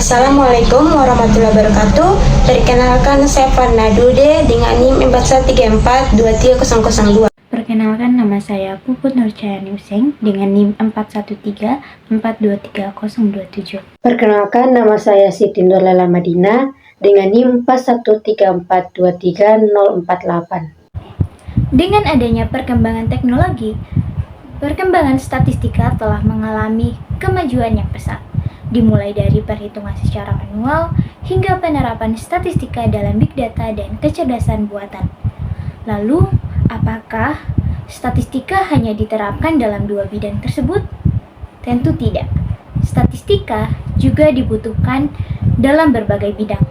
Assalamualaikum warahmatullahi wabarakatuh. Perkenalkan, saya Fana Dude dengan NIM 4134230002. Perkenalkan, nama saya Puput Nurchayani Useng dengan NIM 4134230027. Perkenalkan, nama saya Siti Nurlela Madina dengan NIM 4134230048. Dengan adanya perkembangan teknologi, perkembangan statistika telah mengalami kemajuan yang pesat, dimulai dari perhitungan secara manual hingga penerapan statistika dalam big data dan kecerdasan buatan. Lalu, apakah statistika hanya diterapkan dalam dua bidang tersebut? Tentu tidak. Statistika juga dibutuhkan dalam berbagai bidang.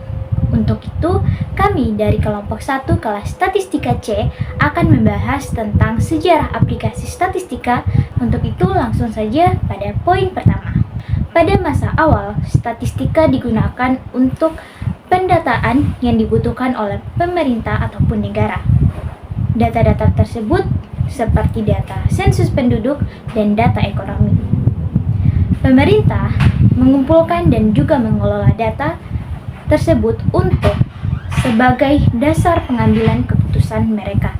Untuk itu, kami dari kelompok 1 kelas Statistika C akan membahas tentang sejarah aplikasi statistika. Untuk itu, langsung saja pada poin pertama. Pada masa awal, statistika digunakan untuk pendataan yang dibutuhkan oleh pemerintah ataupun negara. Data-data tersebut seperti data sensus penduduk dan data ekonomi. Pemerintah mengumpulkan dan juga mengelola data tersebut untuk sebagai dasar pengambilan keputusan mereka.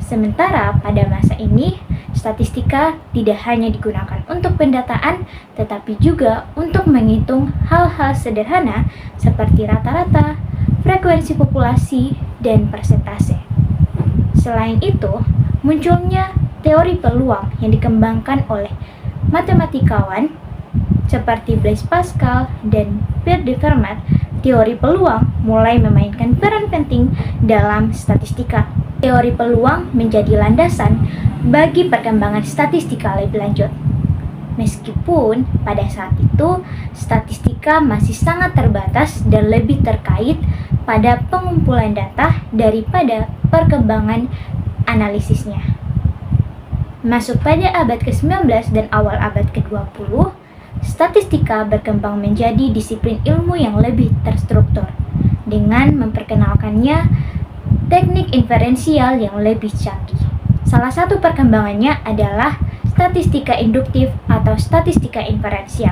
Sementara pada masa ini, statistika tidak hanya digunakan untuk pendataan, tetapi juga untuk menghitung hal-hal sederhana seperti rata-rata, frekuensi populasi, dan persentase. Selain itu, munculnya teori peluang yang dikembangkan oleh matematikawan seperti Blaise Pascal dan Pierre de Fermat. Teori peluang mulai memainkan peran penting dalam statistika. Teori peluang menjadi landasan bagi perkembangan statistika lebih lanjut. Meskipun pada saat itu statistika masih sangat terbatas dan lebih terkait pada pengumpulan data daripada perkembangan analisisnya. Masuk pada abad ke-19 dan awal abad ke-20, statistika berkembang menjadi disiplin ilmu yang lebih terstruktur dengan memperkenalkannya teknik inferensial yang lebih canggih. Salah satu perkembangannya adalah statistika induktif atau statistika inferensial.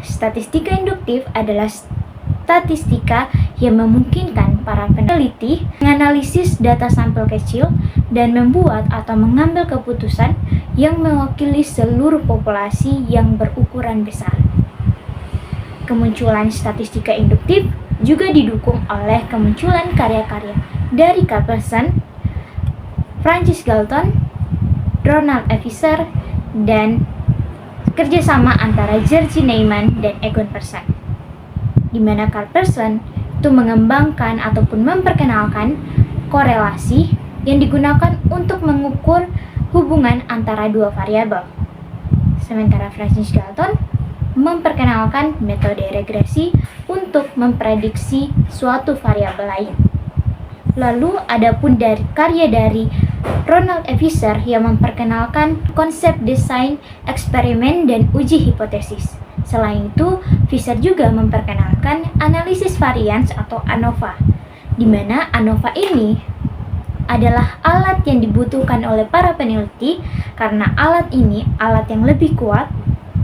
Statistika induktif adalah statistika yang memungkinkan para peneliti menganalisis data sampel kecil dan membuat atau mengambil keputusan yang mewakili seluruh populasi yang berukuran besar. Kemunculan statistika induktif juga didukung oleh kemunculan karya-karya dari Carlson, Francis Galton, Ronald E. Visser, dan kerjasama antara Jerzy Neyman dan Egon Pearson, di mana Carlson itu mengembangkan ataupun memperkenalkan korelasi yang digunakan untuk mengukur hubungan antara dua variabel. Sementara Francis Galton memperkenalkan metode regresi untuk memprediksi suatu variabel lain. Lalu adapun dari karya dari Ronald E. Visser yang memperkenalkan konsep desain eksperimen dan uji hipotesis. Selain itu, Visser juga memperkenalkan analisis varians atau ANOVA, di mana ANOVA ini adalah alat yang dibutuhkan oleh para peneliti karena alat ini alat yang lebih kuat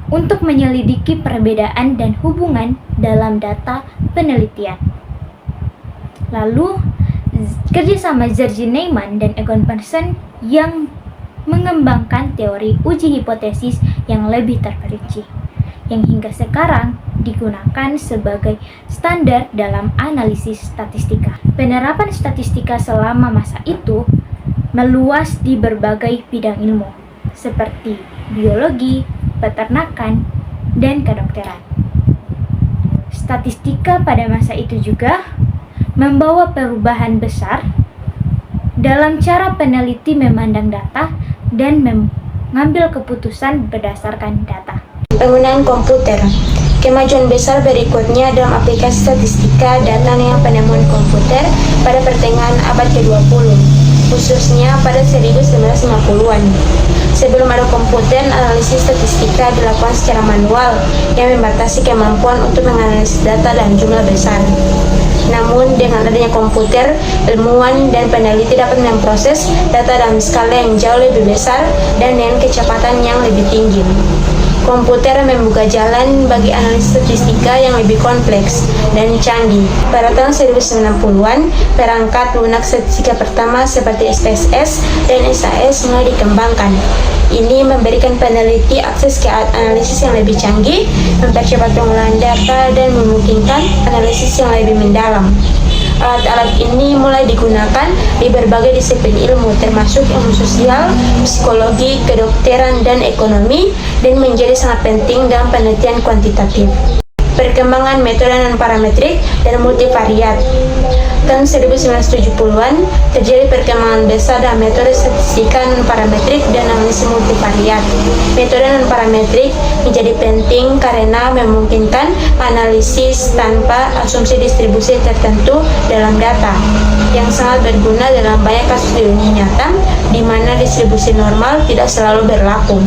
untuk menyelidiki perbedaan dan hubungan dalam data penelitian. Lalu, kerjasama Jerzy Neyman dan Egon Pearson yang mengembangkan teori uji hipotesis yang lebih terperinci, yang hingga sekarang digunakan sebagai standar dalam analisis statistika. Penerapan statistika selama masa itu meluas di berbagai bidang ilmu, seperti biologi, peternakan, dan kedokteran. Statistika pada masa itu juga membawa perubahan besar dalam cara peneliti memandang data dan mengambil keputusan berdasarkan data. Penggunaan komputer. Kemajuan besar berikutnya dalam aplikasi statistika datang dengan penemuan komputer pada pertengahan abad ke-20, khususnya pada 1950-an. Sebelum ada komputer, analisis statistika dilakukan secara manual yang membatasi kemampuan untuk menganalisis data dalam jumlah besar. Namun, dengan adanya komputer, ilmuwan dan peneliti dapat memproses data dalam skala yang jauh lebih besar dan dengan kecepatan yang lebih tinggi. Komputer membuka jalan bagi analisis statistika yang lebih kompleks dan canggih. Pada tahun 1990-an, perangkat lunak statistika pertama seperti SPSS dan SAS mulai dikembangkan. Ini memberikan peneliti akses ke alat analisis yang lebih canggih, mempercepat pengolahan data, dan memungkinkan analisis yang lebih mendalam. Alat-alat ini mulai digunakan di berbagai disiplin ilmu, termasuk ilmu sosial, psikologi, kedokteran, dan ekonomi, dan menjadi sangat penting dalam penelitian kuantitatif. Perkembangan metode non-parametrik dan multivariat. Tahun 1970-an, terjadi perkembangan besar dalam metode statistika non-parametrik dan analisis multivariat. Metode non-parametrik menjadi penting karena memungkinkan analisis tanpa asumsi distribusi tertentu dalam data, yang sangat berguna dalam banyak kasus di dunia nyata, di mana distribusi normal tidak selalu berlaku.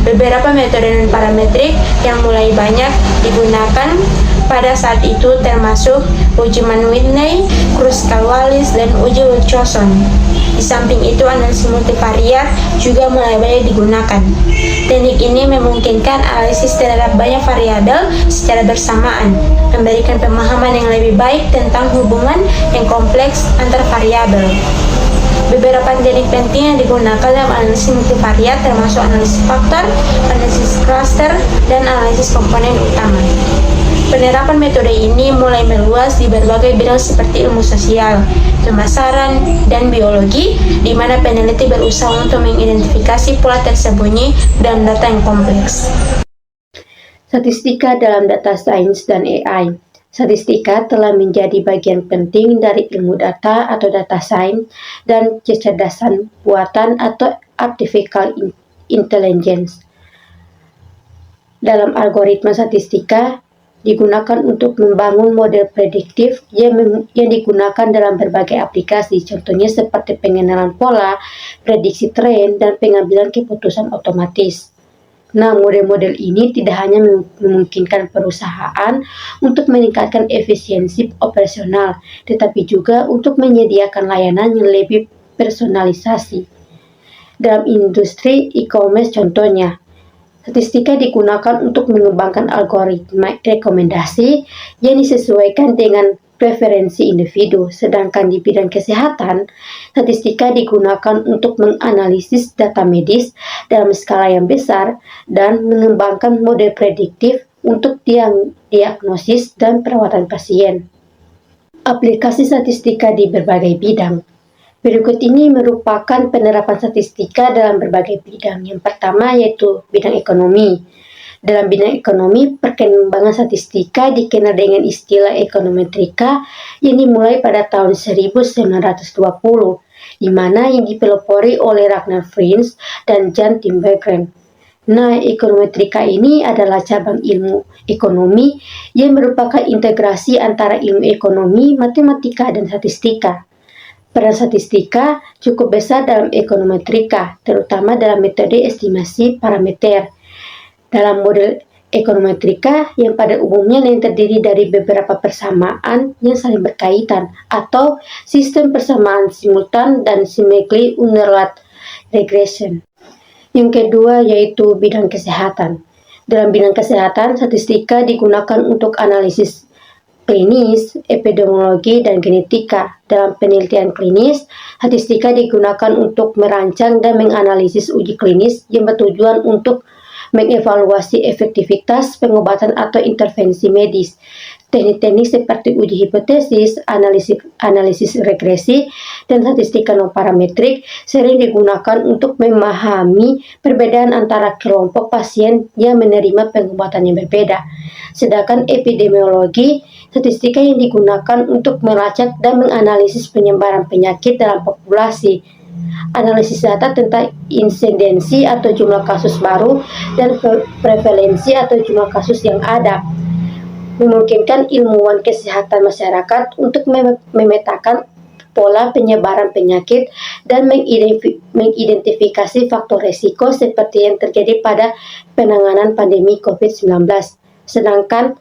Beberapa metode non-parametrik yang mulai banyak digunakan pada saat itu termasuk uji Mann-Whitney, Kruskal-Wallis, dan uji Wilcoxon. Di samping itu, analisis multivariat juga mulai banyak digunakan. Teknik ini memungkinkan analisis terhadap banyak variabel secara bersamaan, memberikan pemahaman yang lebih baik tentang hubungan yang kompleks antar variabel. Beberapa teknik penting yang digunakan dalam analisis multivariat termasuk analisis faktor, analisis cluster, dan analisis komponen utama. Penerapan metode ini mulai meluas di berbagai bidang seperti ilmu sosial, pemasaran, dan biologi, di mana peneliti berusaha untuk mengidentifikasi pola tersembunyi dalam data yang kompleks. Statistika dalam data sains dan AI. Statistika telah menjadi bagian penting dari ilmu data atau data sains dan kecerdasan buatan atau artificial intelligence. Dalam algoritma statistika digunakan untuk membangun model prediktif yang digunakan dalam berbagai aplikasi, contohnya seperti pengenalan pola, prediksi tren, dan pengambilan keputusan otomatis. Nah, model-model ini tidak hanya memungkinkan perusahaan untuk meningkatkan efisiensi operasional, tetapi juga untuk menyediakan layanan yang lebih personalisasi. Dalam industri e-commerce contohnya, statistika digunakan untuk mengembangkan algoritma rekomendasi yang disesuaikan dengan preferensi individu, sedangkan di bidang kesehatan, statistika digunakan untuk menganalisis data medis dalam skala yang besar dan mengembangkan model prediktif untuk diagnosis dan perawatan pasien. Aplikasi statistika di berbagai bidang. Berikut ini merupakan penerapan statistika dalam berbagai bidang. Yang pertama yaitu bidang ekonomi. Dalam bidang ekonomi, perkembangan statistika dikenal dengan istilah ekonometrika yang dimulai pada tahun 1920, di mana yang dipelopori oleh Ragnar Friends dan Jan Tinbergen. Nah, ekonometrika ini adalah cabang ilmu ekonomi yang merupakan integrasi antara ilmu ekonomi, matematika, dan statistika. Peran statistika cukup besar dalam ekonometrika, terutama dalam metode estimasi parameter. Dalam model ekonometrika yang pada umumnya yang terdiri dari beberapa persamaan yang saling berkaitan atau sistem persamaan simultan dan symmetrically unrelated regression. Yang kedua yaitu bidang kesehatan. Dalam bidang kesehatan, statistika digunakan untuk analisis klinis, epidemiologi, dan genetika. Dalam penelitian klinis, statistika digunakan untuk merancang dan menganalisis uji klinis yang bertujuan untuk mengevaluasi efektivitas pengobatan atau intervensi medis. Teknik-teknik seperti uji hipotesis, analisis regresi, dan statistika non-parametrik sering digunakan untuk memahami perbedaan antara kelompok pasien yang menerima pengobatan yang berbeda. Sedangkan epidemiologi, statistika yang digunakan untuk melacak dan menganalisis penyebaran penyakit dalam populasi. Analisis data tentang insidensi atau jumlah kasus baru dan prevalensi atau jumlah kasus yang ada memungkinkan ilmuwan kesehatan masyarakat untuk memetakan pola penyebaran penyakit dan mengidentifikasi faktor risiko seperti yang terjadi pada penanganan pandemi COVID-19. Sedangkan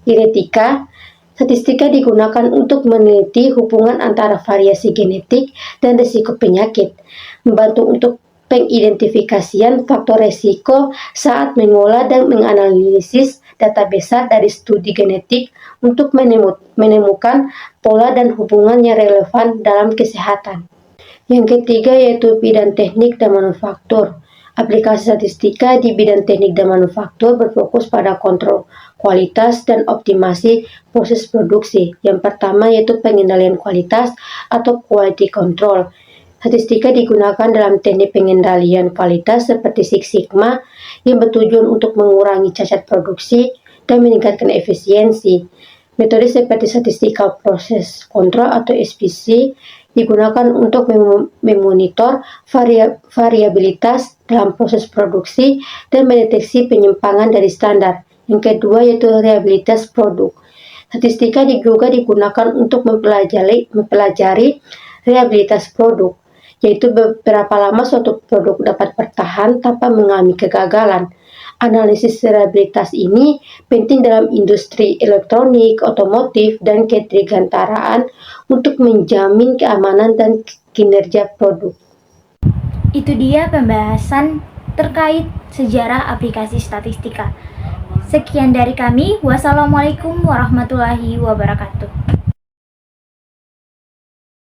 genetika, statistika digunakan untuk meneliti hubungan antara variasi genetik dan risiko penyakit, membantu untuk pengidentifikasian faktor resiko saat mengolah dan menganalisis data besar dari studi genetik untuk menemukan pola dan hubungan yang relevan dalam kesehatan. Yang ketiga yaitu bidang teknik dan manufaktur. Aplikasi statistika di bidang teknik dan manufaktur berfokus pada kontrol kualitas dan optimasi proses produksi. Yang pertama yaitu pengendalian kualitas atau quality control. Statistika digunakan dalam teknik pengendalian kualitas seperti Six Sigma yang bertujuan untuk mengurangi cacat produksi dan meningkatkan efisiensi. Metode seperti statistical process control atau SPC digunakan untuk memonitor variabilitas dalam proses produksi dan mendeteksi penyimpangan dari standar. Yang kedua yaitu reliabilitas produk. Statistika juga digunakan untuk mempelajari reliabilitas produk, yaitu berapa lama suatu produk dapat bertahan tanpa mengalami kegagalan. Analisis reliabilitas ini penting dalam industri elektronik, otomotif, dan kedirgantaraan untuk menjamin keamanan dan kinerja produk. Itu dia pembahasan terkait sejarah aplikasi statistika. Sekian dari kami. Wassalamualaikum warahmatullahi wabarakatuh.